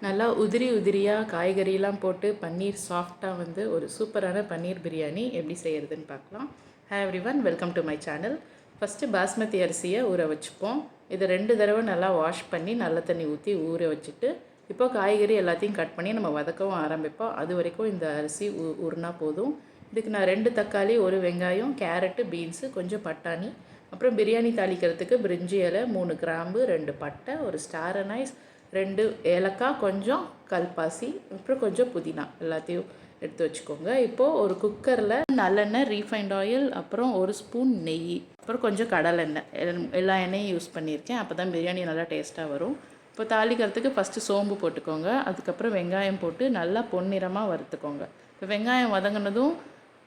நல்லா உதிரி உதிரியாக காய்கறிலாம் போட்டு பன்னீர் சாஃப்டாக வந்து ஒரு சூப்பரான பன்னீர் பிரியாணி எப்படி செய்கிறதுன்னு பார்க்கலாம். Hi everyone, welcome to my channel. First basmati அரிசியை ஊற வச்சுப்போம். இதை 2 தடவை நல்லா வாஷ் பண்ணி நல்ல தண்ணி ஊற்றி ஊற வச்சுட்டு இப்போ காய்கறி எல்லாத்தையும் கட் பண்ணி நம்ம வதக்கவும் ஆரம்பிப்போம். அது வரைக்கும் இந்த அரிசி ஊறினா போதும். இதுக்கு நான் 2 தக்காளி, 1 வெங்காயம், கேரட்டு, பீன்ஸு, கொஞ்சம் பட்டாணி, அப்புறம் பிரியாணி தாளிக்கிறதுக்கு பிரிஞ்சி இலை, 3 கிராம்பு, 2 பட்டை, ஒரு ஸ்டார் அனைஸ், 2 ஏலக்காய், கொஞ்சம் கல்பாசி, அப்புறம் கொஞ்சம் புதினா எல்லாத்தையும் எடுத்து வச்சுக்கோங்க. இப்போது ஒரு குக்கரில் நல்லெண்ணெய், ரீஃபைண்ட் ஆயில், அப்புறம் 1 ஸ்பூன் நெய், அப்புறம் கொஞ்சம் கடலெண்ணெய், எல்லா எண்ணெயும் யூஸ் பண்ணியிருக்கேன். அப்போ தான் பிரியாணி நல்லா டேஸ்ட்டாக வரும். இப்போ தாளிக்கிறதுக்கு ஃபஸ்ட்டு சோம்பு போட்டுக்கோங்க. அதுக்கப்புறம் வெங்காயம் போட்டு நல்லா பொன்னிறமாக வறுத்துக்கோங்க. இப்போ வெங்காயம் வதங்கினதும்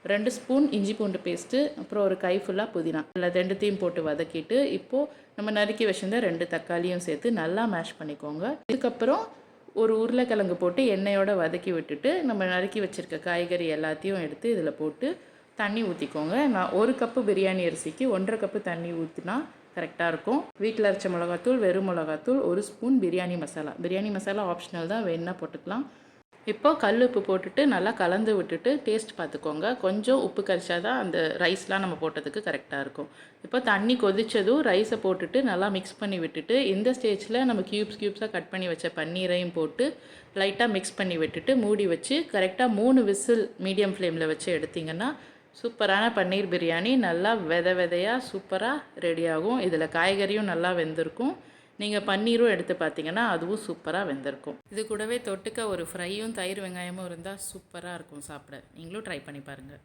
2 ஸ்பூன் இஞ்சி பூண்டு பேஸ்ட்டு, அப்புறம் ஒரு கை ஃபுல்லாக புதினா, இல்லை 2த்தையும் போட்டு வதக்கிட்டு இப்போது நம்ம நறுக்கி வச்சுருந்த 2 தக்காளியும் சேர்த்து நல்லா மேஷ் பண்ணிக்கோங்க. இதுக்கப்புறம் ஒரு உருளைக்கிழங்கு போட்டு எண்ணெயோடு வதக்கி விட்டுட்டு நம்ம நறுக்கி வச்சுருக்க காய்கறி எல்லாத்தையும் எடுத்து இதில் போட்டு தண்ணி ஊற்றிக்கோங்க. நான் 1 கப்பு பிரியாணி அரிசிக்கு 1.5 கப்பு தண்ணி ஊற்றினா கரெக்டாக இருக்கும். வீட்டில் அரைச்ச மிளகாத்தூள், வெறும் மிளகாத்தூள், 1 ஸ்பூன் பிரியாணி மசாலா ஆப்ஷனல் தான், வேணுன்னா போட்டுக்கலாம். இப்போ கல் உப்பு போட்டுட்டு நல்லா கலந்து விட்டுட்டு டேஸ்ட் பார்த்துக்கோங்க. கொஞ்சம் உப்பு கரிச்சா தான் அந்த ரைஸ்லாம் நம்ம போட்டதுக்கு கரெக்டாக இருக்கும். இப்போ தண்ணி கொதித்ததும் ரைஸை போட்டுட்டு நல்லா மிக்ஸ் பண்ணி விட்டுட்டு இந்த ஸ்டேஜில் நம்ம க்யூப்ஸாக கட் பண்ணி வச்ச பன்னீரையும் போட்டு லைட்டாக மிக்ஸ் பண்ணி விட்டுட்டு மூடி வச்சு கரெக்டாக 3 விசில் மீடியம் ஃப்ளேமில் வச்சு எடுத்திங்கன்னா சூப்பரான பன்னீர் பிரியாணி நல்லா விதையாக சூப்பராக ரெடி ஆகும். இதில் காய்கறியும் நல்லா வெந்திருக்கும். நீங்கள் பன்னீரும் எடுத்து பார்த்தீங்கன்னா அதுவும் சூப்பராக வெந்திருக்கும். இது கூடவே தொட்டுக்க ஒரு ஃப்ரையும் தயிர் வெங்காயமும் இருந்தால் சூப்பராக இருக்கும் சாப்பிட. நீங்களும் ட்ரை பண்ணி பாருங்கள்.